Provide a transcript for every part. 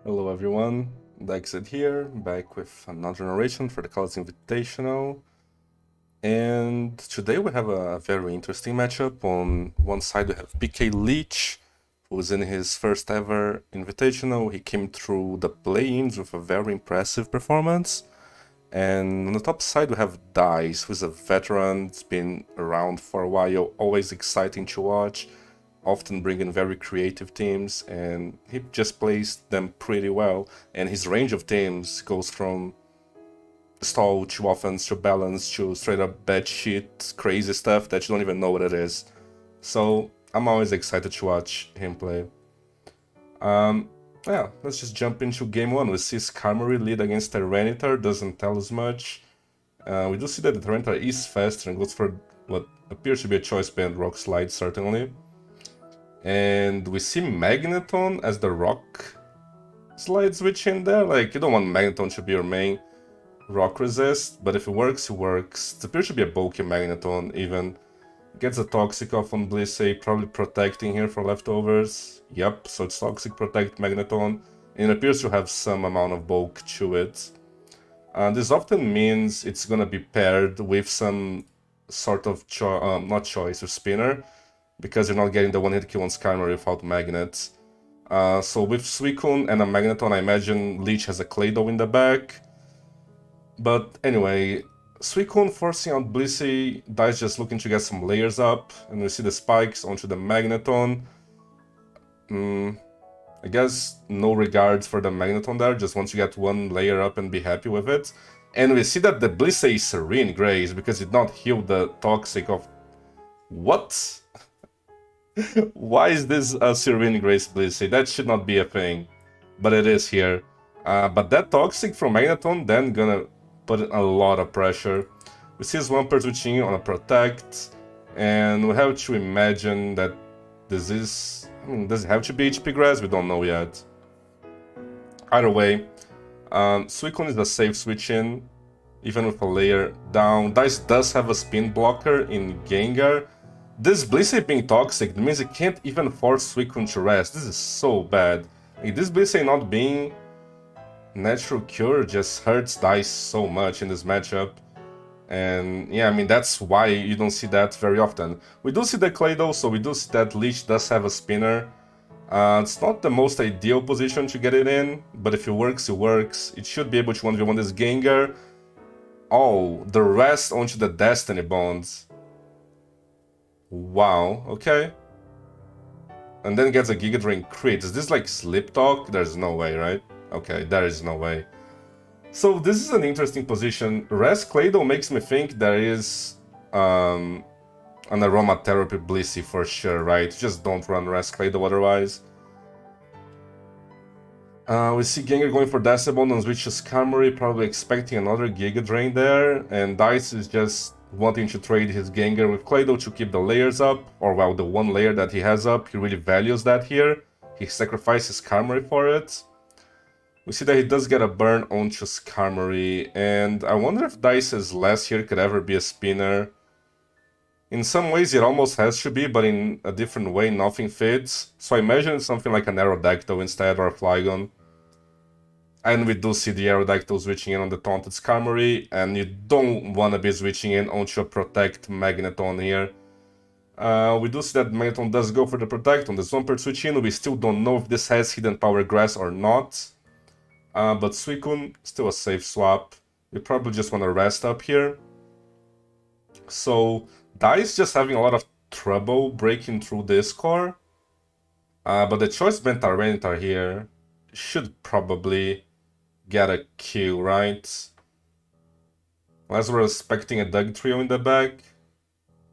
Hello everyone, Dekzeh here, back with another narration for the CALLOUS Invitational. And today we have a very interesting matchup. On one side we have Pkleech, who's in his first ever Invitational. He came through the play-ins with a very impressive performance. And on the top side we have Dice, who's a veteran, has been around for a while, always exciting to watch, often bringing very creative teams, and he just plays them pretty well. And his range of teams goes from stall to offense to balance to straight up bad shit, crazy stuff that you don't even know what it is. So I'm always excited to watch him play. Yeah, let's just jump into game one. We see Skarmory lead against Tyranitar, doesn't tell us much. We do see that the Tyranitar is faster and goes for what appears to be a choice band Rock Slide, certainly. And we see Magneton as the Rock Slide switch in there. Like, you don't want Magneton to be your main Rock Resist, but if it works, it works. It appears to be a bulky Magneton, even. Gets a Toxic off on Blissey, probably protecting here for leftovers. Yep, so it's Toxic, Protect, Magneton, and it appears to have some amount of bulk to it. This often means it's gonna be paired with some sort of not choice, with Spinner, because you're not getting the one-hit kill on Skarmory without Magnets. So with Suicune and a Magneton, I imagine Leech has a Claydol in the back. But anyway, Suicune forcing out Blissey, Dice just looking to get some layers up, and we see the spikes onto the Magneton. I guess no regards for the Magneton there, just wants to get one layer up and be happy with it. And we see that the Blissey is Serene Grace because it did not heal the Toxic of... What? Why is this a Serene Grace Blissey? That should not be a thing, but it is here. But that Toxic from Magneton then gonna put a lot of pressure. We see Swampert switching on a Protect, and we have to imagine that this is... does it have to be HP Grass? We don't know yet. Either way, Suicune is a safe switch-in, even with a layer down. Dice does have a spin blocker in Gengar. This Blissey being Toxic means it can't even force Suicune to rest. This is so bad. Like, this Blissey not being Natural Cure just hurts Dice so much in this matchup. And yeah, I mean, that's why you don't see that very often. We do see the Claydol, so we do see that Leech does have a Spinner. It's not the most ideal position to get it in, but if it works, it works. It should be able to 1v1 this Gengar. Oh, the rest onto the Destiny Bonds. Wow, okay. And then gets a Giga Drain crit. Is this like Slip Talk? There's no way, right? Okay, there is no way. So this is an interesting position. Rest Claydol makes me think there is an Aromatherapy Blissey for sure, right? Just don't run Rest Claydol otherwise. We see Gengar going for Decibel on switch to Skarmory, probably expecting another Giga Drain there, and Dice is just wanting to trade his Gengar with Claydol to keep the layers up, or well, the one layer that he has up. He really values that here. He sacrifices Skarmory for it. We see that he does get a burn onto Skarmory, and I wonder if Dice's last here could ever be a Spinner. In some ways it almost has to be, but in a different way nothing fits. So I imagine it's something like an Aerodactyl instead, or a Flygon. And we do see the Aerodactyl switching in on the taunted Skarmory, and you don't want to be switching in onto a Protect Magneton here. We do see that Magneton does go for the Protect on the Swampert switch in. We still don't know if this has Hidden Power Grass or not. But Suicune, still a safe swap. We probably just want to rest up here. So Dice just having a lot of trouble breaking through this core. But the choice band Tyranitar here should probably get a kill, right? Unless we're expecting a Doug Trio in the back.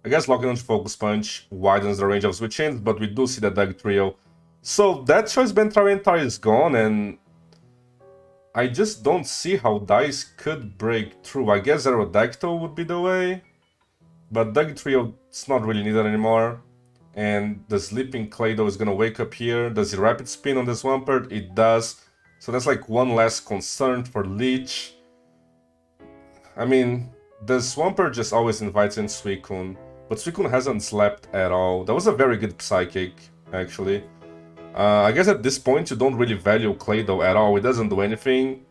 I guess locking onto Focus Punch widens the range of switch-ins, but we do see the Doug Trio. So that choice band Tyranitar is gone, and I just don't see how Dice could break through. I guess Aerodactyl would be the way, but Doug Trio is not really needed anymore. And the Sleeping Claydol is gonna wake up here. Does he Rapid Spin on the Swampert? It does. So that's like one less concern for Leech. I mean, the Swampert just always invites in Suicune, but Suicune hasn't slept at all. That was a very good Psychic, actually. I guess at this point you don't really value Clado at all. It doesn't do anything.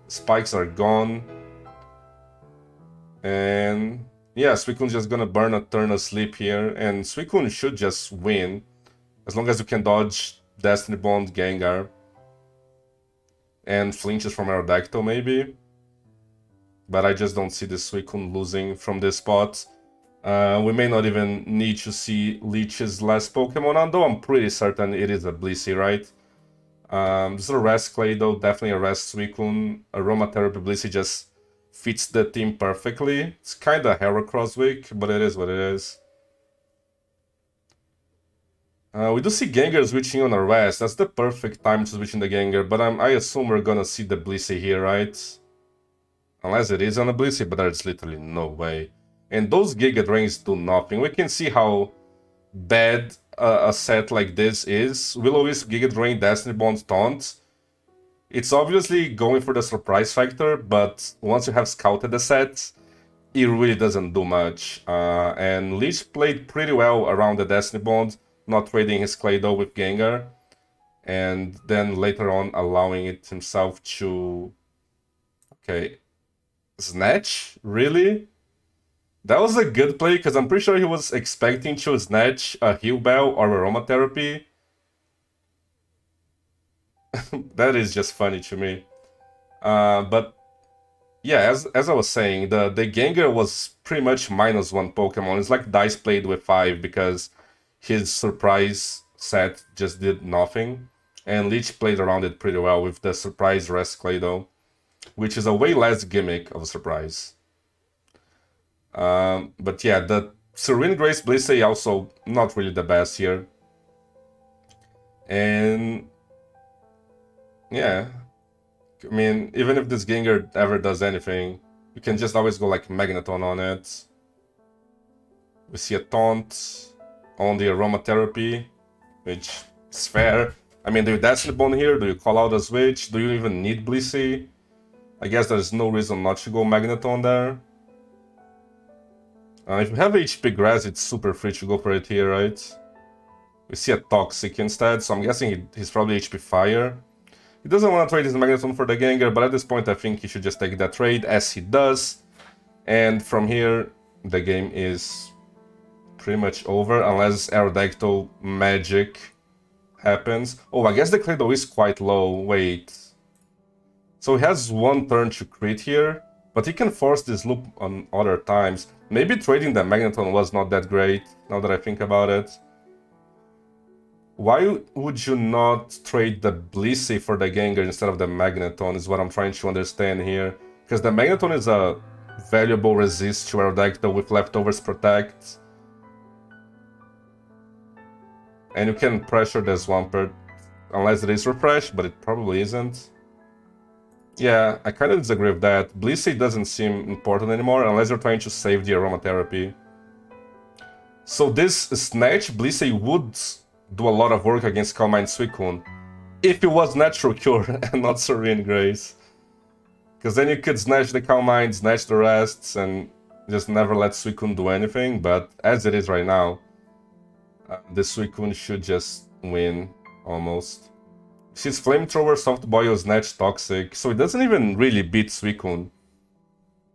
Spikes are gone. And yeah, Suicune's just gonna burn a turn asleep here, and Suicune should just win. As long as you can dodge Destiny Bond, Gengar, and flinches from Aerodactyl maybe. But I just don't see the Suicune losing from this spot. We may not even need to see Leech's last Pokemon, although I'm pretty certain it is a Blissey, right? This is a Rest Clado, definitely a Rest Suicune. Aromatherapy Blissey just fits the team perfectly. It's kinda Heracross weak, but it is what it is. We do see Gengar switching on a Rest. That's the perfect time to switch in the Gengar, but I assume we're gonna see the Blissey here, right? Unless it is on a Blissey, but there's literally no way. And those Giga Drains do nothing. We can see how bad a set like this is. Will-O-Wisp, Giga Drain, Destiny Bond, Taunt. It's obviously going for the surprise factor, but once you have scouted the set, it really doesn't do much. And Leech played pretty well around the Destiny Bond, not trading his Clado with Gengar, and then later on allowing it himself to... Okay. Snatch? Really? That was a good play, because I'm pretty sure he was expecting to snatch a Heal Bell or Aromatherapy. That is just funny to me. But yeah, as I was saying, the Gengar was pretty much -1 Pokemon. It's like Dice played with 5 because his surprise set just did nothing. And Leech played around it pretty well with the surprise Rest Clado, which is a way less gimmick of a surprise. But yeah, the Serene Grace Blissey also not really the best here. And yeah, I mean, even if this Gengar ever does anything, you can just always go like Magneton on it. We see a Taunt on the Aromatherapy, which is fair. I mean, do you Destiny Bond here? Do you call out a switch? Do you even need Blissey? I guess there's no reason not to go Magneton there. If you have HP Grass, it's super free to go for it here, right? We see a Toxic instead, so I'm guessing he's probably HP Fire. He doesn't want to trade his Magneton for the Gengar, but at this point I think he should just take that trade, as he does. And from here, the game is pretty much over, unless Aerodactyl magic happens. Oh, I guess the Clado is quite low, wait. So he has one turn to crit here, but he can force this loop on other times. Maybe trading the Magneton was not that great, now that I think about it. Why would you not trade the Blissey for the Gengar instead of the Magneton is what I'm trying to understand here. Because the Magneton is a valuable resist to Aerodactyl with Leftovers Protect. And you can pressure the Swampert, unless it is refreshed, but it probably isn't. Yeah, I kind of disagree with that. Blissey doesn't seem important anymore, unless you're trying to save the Aromatherapy. So this Snatch Blissey would do a lot of work against Calm Mind Suicune, if it was Natural Cure and not Serene Grace. Because then you could snatch the Calm Mind, snatch the rests, and just never let Suicune do anything, but as it is right now, the Suicune should just win, almost. She's Flamethrower, Soft Boil, Snatch, Toxic, so it doesn't even really beat Suicune.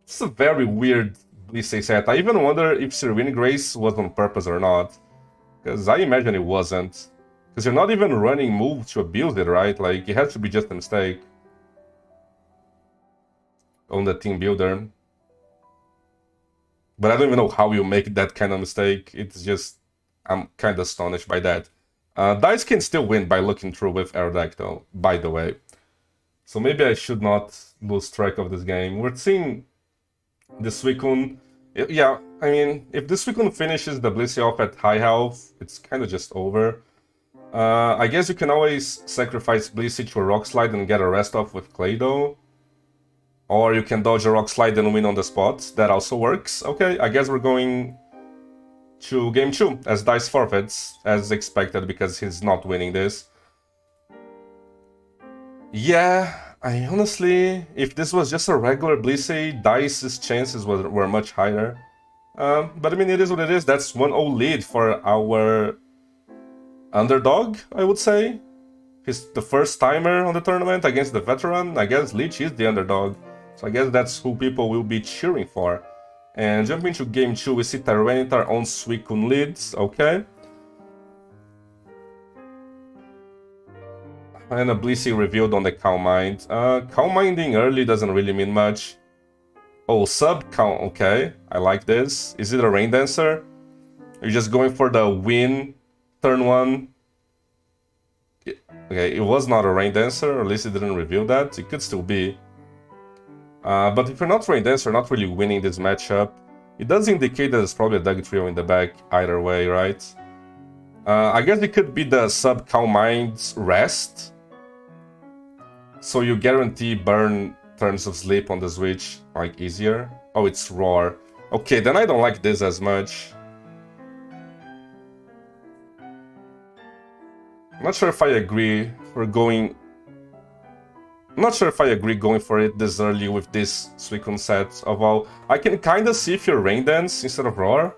It's a very weird Blissey set. I even wonder if Serene Grace was on purpose or not. Because I imagine it wasn't. Because you're not even running move to abuse it, right? Like, it has to be just a mistake. On the team builder. But I don't even know how you make that kind of mistake. It's just... I'm kind of astonished by that. Dice can still win by looking through with Aerodactyl, by the way. So maybe I should not lose track of this game. We're seeing the Suicune... Yeah, I mean, if this Suicune finishes the Blissey off at high health, it's kind of just over. I guess you can always sacrifice Blissey to a Rock Slide and get a rest off with Clado. Or you can dodge a Rock Slide and win on the spot. That also works. Okay, I guess we're going to Game 2, as Dice forfeits, as expected, because he's not winning this. Yeah, I honestly, if this was just a regular Blissey, Dice's chances were much higher. But I mean, it is what it is. That's 1-0 lead for our underdog, I would say. He's the first timer on the tournament against the veteran. I guess Leech is the underdog. So I guess that's who people will be cheering for. And jumping into game 2, we see Tyranitar on Suicune leads, okay. And a Blissey revealed on the Calm Mind. Calm Minding early doesn't really mean much. Oh, sub Calm, okay. I like this. Is it a Rain Dancer? You're just going for the win turn 1. Okay, it was not a Rain Dancer, or at least it didn't reveal that. It could still be. But if you're not Rain Dancer, not really winning this matchup, it does indicate that there's probably a Dugtrio in the back either way, right? I guess it could be the sub Calm Mind's rest. So you guarantee burn turns of sleep on the Switch, like, easier. Oh, it's Roar. Okay, then I don't like this as much. I'm not sure if I agree for going... I'm not sure if I agree going for it this early with this Suicune set. Although, I can kinda see if you're Rain Dance instead of Roar.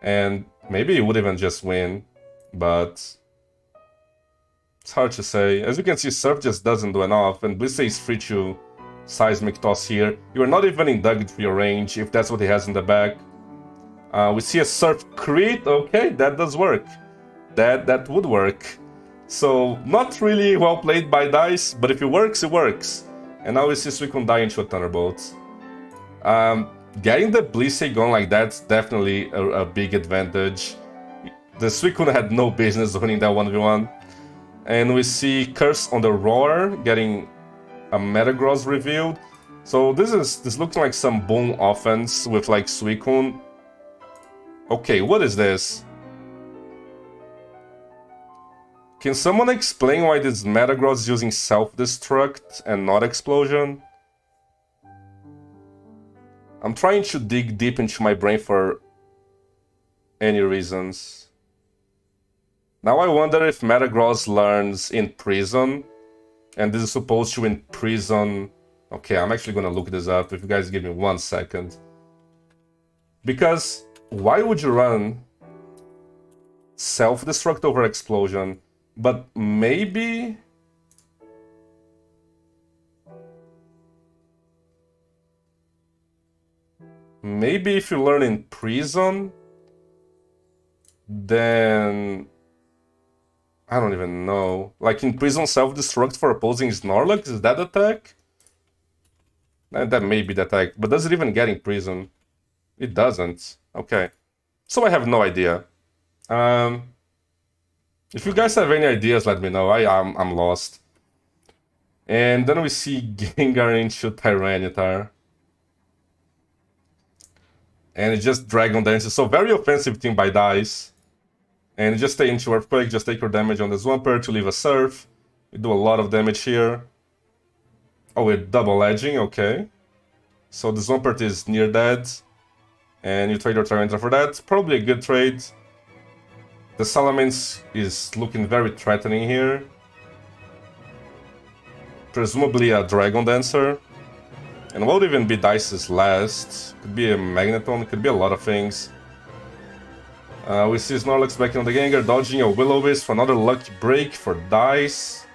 And maybe you would even just win. But... it's hard to say. As you can see, Surf just doesn't do enough. And Blissey is free to Seismic Toss here. You're not even in Dugtrio range if that's what he has in the back. We see a Surf Crit. Okay, that does work. That would work. So, not really well played by DICE, but if it works, it works. And now we see Suicune die into a Thunderbolt. Getting the Blissey going like that's definitely a big advantage. The Suicune had no business winning that 1v1. And we see Curse on the Roar, getting a Metagross revealed. So this looks like some boom offense with like Suicune. Okay, what is this? Can someone explain why this Metagross is using Self-Destruct and not Explosion? I'm trying to dig deep into my brain for any reasons. Now I wonder if Metagross learns in Prison, and this is supposed to imprison... Okay, I'm actually gonna look this up if you guys give me 1 second. Because why would you run Self-Destruct over Explosion? But maybe... maybe if you learn in Prison, then... I don't even know. Like in Prison, Self-Destruct for opposing Snorlax, is that attack? That may be the attack, but does it even get in Prison? It doesn't. Okay. So I have no idea. If you guys have any ideas, let me know. I'm lost. And then we see Gengar into Tyranitar. And it just Dragon Dances. So very offensive team by DICE. And just stay into Earthquake, just take your damage on the Swampert to leave a Surf. We do a lot of damage here. Oh, we're double edging, okay. So the Swampert is near dead. And you trade your Tyranitar for that. Probably a good trade. The Salamence is looking very threatening here. Presumably a Dragon Dancer. And what would even be DICE's last? Could be a Magneton, could be a lot of things. We see Snorlax back on the Gengar, dodging a Will-O-Wisp for another lucky break for DICE.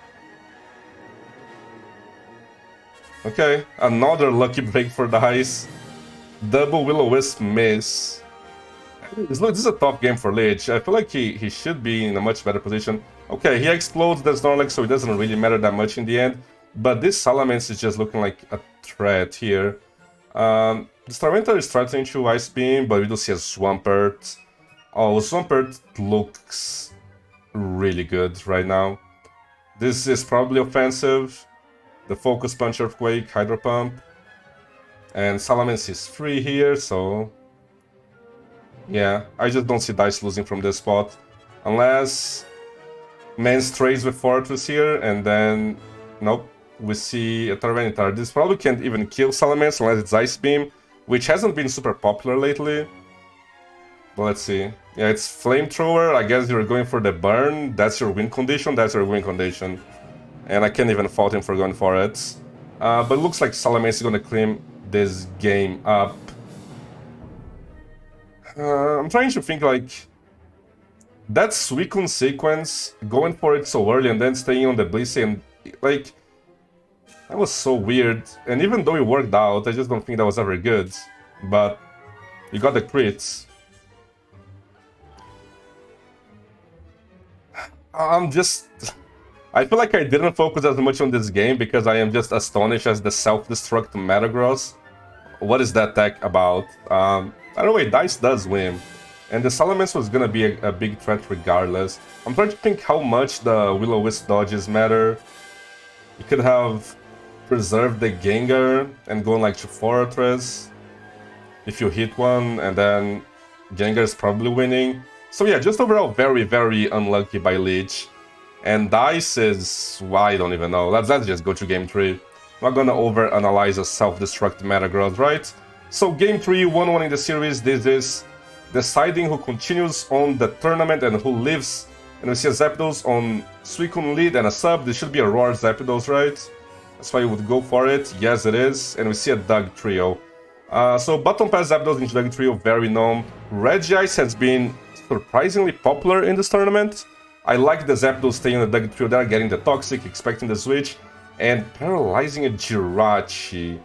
Okay, another lucky break for DICE. Double Will-O-Wisp miss. This is a tough game for Leech. I feel like he should be in a much better position. Okay, he explodes the Snorlax, so it doesn't really matter that much in the end. But this Salamence is just looking like a threat here. The Starmenter is threatening to Ice Beam, but we do see a Swampert. Oh, Swampert looks really good right now. This is probably offensive. The Focus Punch, Earthquake, Hydro Pump. And Salamence is free here, so... yeah, I just don't see DICE losing from this spot. Unless... Mans trades with Fortress here, and then... nope. We see a Tyranitar. This probably can't even kill Salamence unless it's Ice Beam, which hasn't been super popular lately. But let's see. Yeah, it's Flamethrower. I guess you're going for the burn. That's your win condition. That's your win condition. And I can't even fault him for going for it. But it looks like Salamence is going to clean this game up. I'm trying to think, like... That Suicune sequence, going for it so early and then staying on the Blissey, and like, that was so weird. And even though it worked out, I just don't think that was ever good. But you got the crits. I'm just... I feel like I didn't focus as much on this game because I am just astonished as the self-destruct Metagross. What is that tech about? I don't know, Dice does win. And the Salamence was gonna be a big threat regardless. I'm trying to think how much the Will-O-Wisp dodges matter. You could have preserved the Gengar and gone like to Fortress if you hit one, and then Gengar is probably winning. So yeah, just overall very, very unlucky by Leech. And Dice is... well, I don't even know. Let's just go to Game 3. I'm not gonna overanalyze a self-destruct Metagross, right? So Game 3, 1-1 in the series. This is deciding who continues on the tournament and who lives. And we see a Zapdos on Suicune lead and a sub. This should be a Roar Zapdos, right? That's why you would go for it. Yes, it is. And we see a Doug trio. So Button Pass Zapdos into Doug trio, very known. Regice has been surprisingly popular in this tournament. I like the Zapdos staying on the Doug trio there, getting the Toxic, expecting the switch, and paralyzing a Jirachi.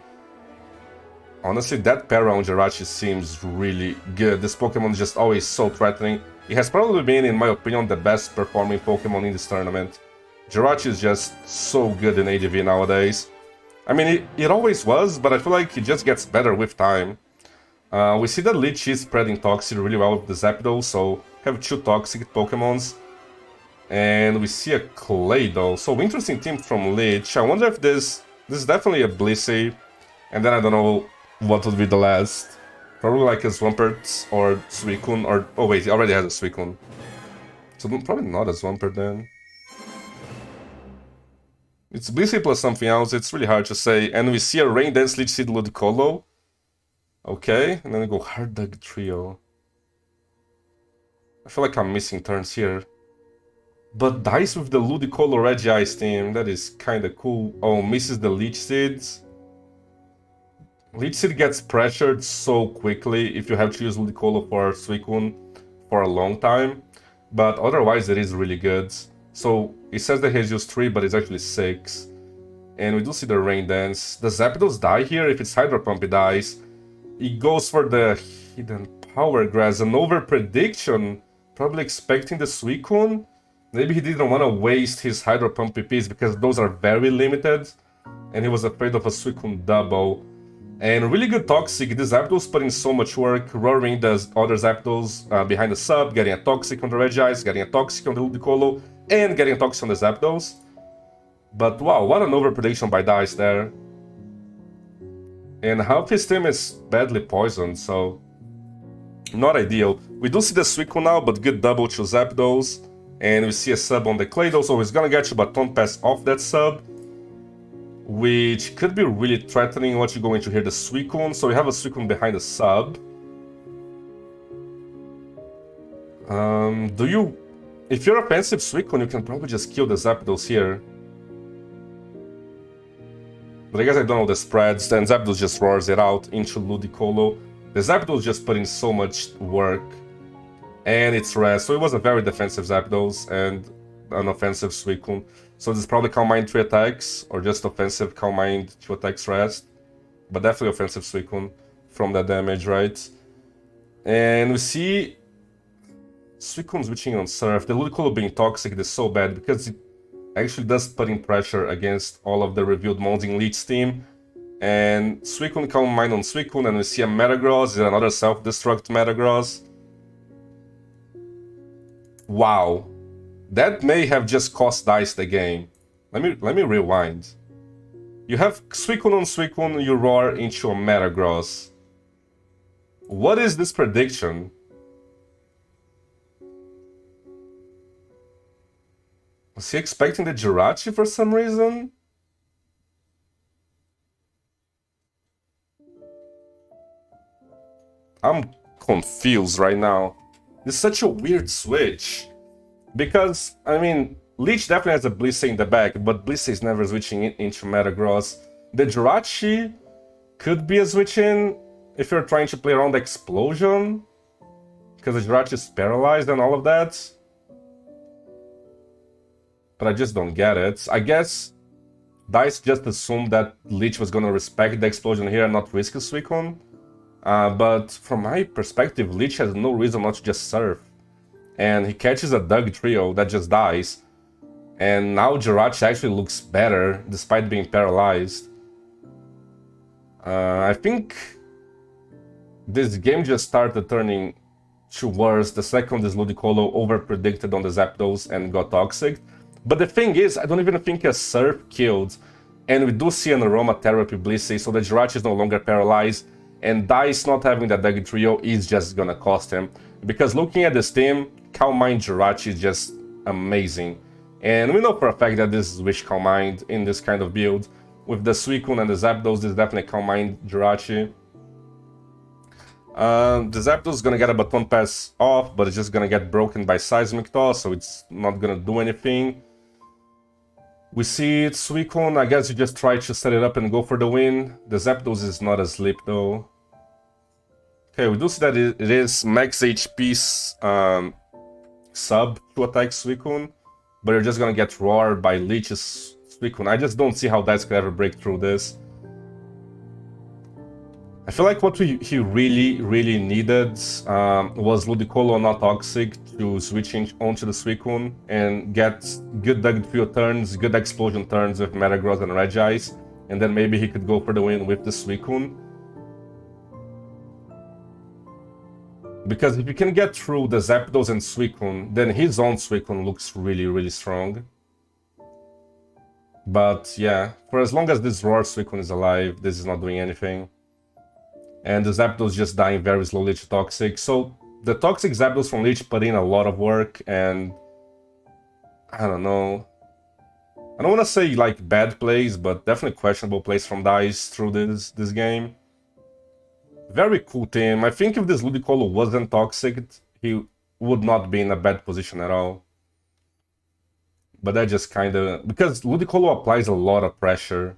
Honestly, that para on Jirachi seems really good. This Pokemon is just always so threatening. It has probably been, in my opinion, the best performing Pokemon in this tournament. Jirachi is just so good in ADV nowadays. I mean, it always was, but I feel like it just gets better with time. We see that Leech is spreading Toxic really well with the Zapdos, so have 2 Toxic Pokemons. And we see a Claydol, so interesting team from Leech. I wonder if this is definitely a Blissey, and then I don't know what would be the last. Probably like a Swampert or Suicune, or... oh wait, he already has a Suicune. So probably not a Swampert then. It's Blissey plus something else, it's really hard to say. And we see a Rain Dance Leech Seed Ludicolo. Okay, and then we go Hard Dug Trio. I feel like I'm missing turns here. But Dice with the Ludicolo Regice team, that is kinda cool. Oh, misses the Leech Seeds. Leech Seed gets pressured so quickly if you have to use Ludicolo for Suicune for a long time. But otherwise it is really good. So it says that he has used 3, but it's actually 6. And we do see the Rain Dance. The Zapdos die here. If it's Hydro Pump, it dies. It goes for the Hidden Power Grass. An over prediction, probably expecting the Suicune. Maybe he didn't want to waste his Hydro Pump PPs because those are very limited. And he was afraid of a Suicune double. And really good Toxic. This Zapdos put in so much work, roaring the other Zapdos behind the sub, getting a Toxic on the Regice, getting a Toxic on the Ludicolo, and getting a Toxic on the Zapdos. But wow, what an overprediction by Dice there. And half his team is badly poisoned, so not ideal. We do see the Suicune now, but good double to Zapdos. And we see a sub on the Claydol, so he's gonna get you Baton Pass off that sub. Which could be really threatening once you go into here the Suicune. So we have a Suicune behind the sub. If you're offensive Suicune, you can probably just kill the Zapdos here. But I guess I don't know the spreads, then Zapdos just roars it out into Ludicolo. The Zapdos just put in so much work. And it's rest, so it was a very defensive Zapdos and an offensive Suicune. So this is probably Calm Mind 3 attacks, or just offensive Calm Mind 2 attacks rest. But definitely offensive Suicune from that damage, right? And we see Suicune switching on Surf. The Ludicolo being toxic is so bad because it actually does put in pressure against all of the revealed mons in Leech team. And Suicune Calm Mind on Suicune, and we see a Metagross, and another self-destruct Metagross. Wow. That may have just cost Dice the game. Let me rewind. You have Suicune on Suicune, you roar into a Metagross. What is this prediction? Was he expecting the Jirachi for some reason? I'm confused right now. It's such a weird switch. Because, I mean, Leech definitely has a Blissey in the back, but Blissey is never switching into Metagross. The Jirachi could be a switch-in if you're trying to play around Explosion, because the Jirachi is paralyzed and all of that. but I just don't get it. I guess DICE just assumed that Leech was gonna respect the explosion here and not risk a Suicune. But from my perspective, Leech has no reason not to just surf. And he catches a Doug trio that just dies. And now Jirachi actually looks better, despite being paralyzed. I think this game just started turning to worse the second this Ludicolo overpredicted on the Zapdos and got toxic. But the thing is, I don't even think a Surf killed. And we do see an aromatherapy Blissey, so the Jirachi is no longer paralyzed. And DICE not having that Dagi Trio is just gonna cost him. Because looking at this team, Calm Mind Jirachi is just amazing. And we know for a fact that this is Wish Calm Mind in this kind of build. With the Suicune and the Zapdos, this is definitely Calm Mind Jirachi. The Zapdos is gonna get a Baton Pass off, but it's just gonna get broken by Seismic Toss, so it's not gonna do anything. We see it, Suicune, I guess you just try to set it up and go for the win. The Zapdos is not asleep though. Okay, we do see that it is max HP sub to attack Suicune, but you're just gonna get roared by Leech's Suicune. I just don't see how DICE could ever break through this. I feel like what he really needed was Ludicolo not toxic to switch onto the Suicune and get good Dug Trio turns, good explosion turns with Metagross and Regice, and then maybe he could go for the win with the Suicune. Because if you can get through the Zapdos and Suicune, then his own Suicune looks really strong. But yeah, for as long as this Roar Suicune is alive, this is not doing anything. And the Zapdos just dying very slowly to Toxic. So the Toxic Zapdos from Leech put in a lot of work, and I don't know. I don't want to say like bad plays, but definitely questionable plays from DICE through this game. Very cool team. I think if this Ludicolo wasn't toxic, he would not be in a bad position at all. But that just kind of... because Ludicolo applies a lot of pressure.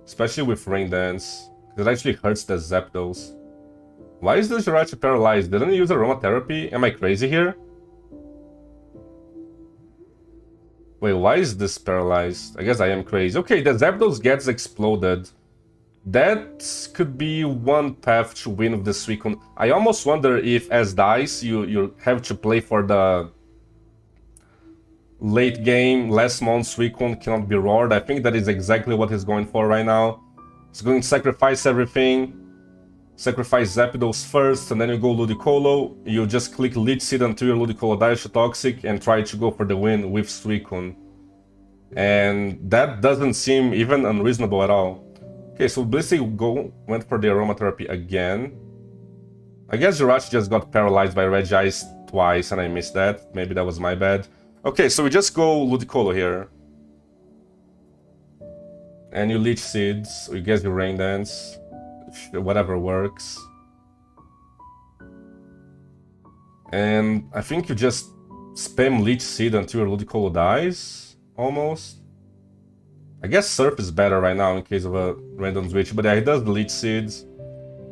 Especially with Rain Dance. It actually hurts the Zapdos. Why is the Jirachi paralyzed? Didn't he use aromatherapy? Am I crazy here? Wait, why is this paralyzed? I guess I am crazy. Okay, the Zapdos gets exploded. That could be one path to win with the Suicune. I almost wonder if, as DICE, you have to play for the late game, last mon Suicune cannot be roared. I think that is exactly what he's going for right now. He's going to sacrifice everything. Sacrifice Zapdos first, and then you go Ludicolo. You just click Leech Seed until your Ludicolo dies to Toxic and try to go for the win with Suicune. And that doesn't seem even unreasonable at all. Okay, so Blissey went for the aromatherapy again. I guess Jirachi just got paralyzed by Regice twice and I missed that. Maybe that was my bad. Okay, so we just go Ludicolo here. And you Leech Seeds, you guess you Rain Dance. Whatever works. And I think you just spam Leech Seed until your Ludicolo dies, almost. I guess Surf is better right now in case of a random switch, but yeah, he does the Leech Seeds.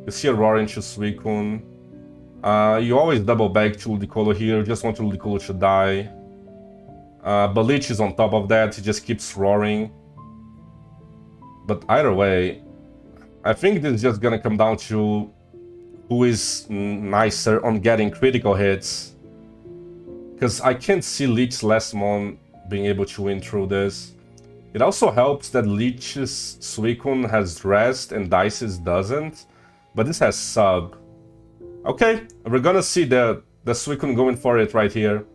You see a Roar into Suicune. You always double back to Ludicolo here, you just want your Ludicolo to die. But Leech is on top of that, he just keeps roaring. But either way, I think this is just gonna come down to who is nicer on getting critical hits. Because I can't see Leech's last mon being able to win through this. It also helps that Leech's Suicune has rest and DICE's doesn't. But this has sub. Okay, we're gonna see the Suicune going for it right here.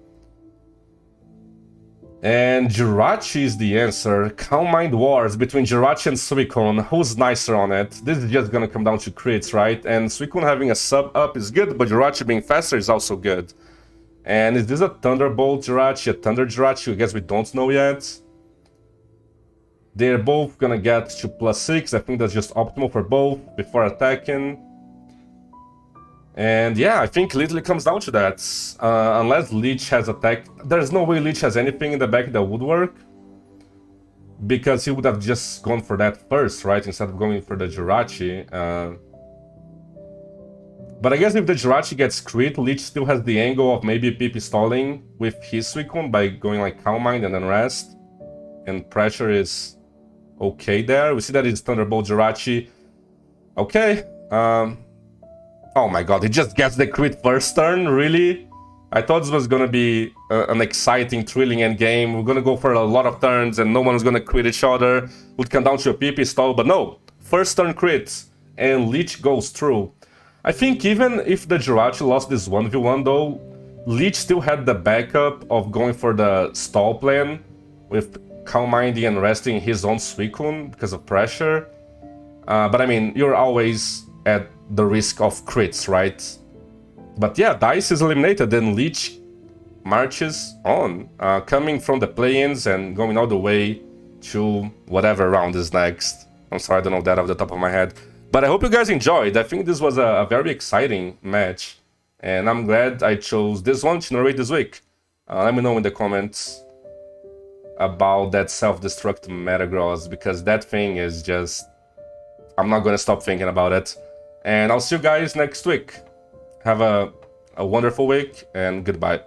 And Jirachi is the answer. Calm Mind Wars between Jirachi and Suicune. Who's nicer on it? This is just gonna come down to crits, right? And Suicune having a sub up is good, but Jirachi being faster is also good. And is this a Thunderbolt Jirachi, a Thunder Jirachi? I guess we don't know yet. They're both gonna get to +6. I think that's just optimal for both before attacking. And yeah, I think literally comes down to that. Unless Leech has attack, there's no way Leech has anything in the back that would work. Because he would have just gone for that first, right? Instead of going for the Jirachi. But I guess if the Jirachi gets crit, Leech still has the angle of maybe PP stalling with his Suicune by going like Calm Mind and then Rest. And Pressure is okay there. We see that it's Thunderbolt Jirachi. Okay. Oh my god, he just gets the crit first turn, really? I thought this was gonna be an exciting, thrilling endgame. We're gonna go for a lot of turns and no one's gonna crit each other. Would come down to a PP stall, but no. First turn crits, and Leech goes through. I think even if the Jirachi lost this 1v1 though, Leech still had the backup of going for the stall plan with Calm Minding and resting his own Suicune because of pressure. But I mean, you're always at the risk of crits, right? But yeah, Dice is eliminated, then Leech marches on, coming from the play-ins and going all the way to whatever round is next. I'm sorry, I don't know that off the top of my head. But I hope you guys enjoyed. I think this was a very exciting match. And I'm glad I chose this one to narrate this week. Let me know in the comments about that self-destruct Metagross, because that thing is just... I'm not gonna stop thinking about it. And I'll see you guys next week. Have a wonderful week, and goodbye.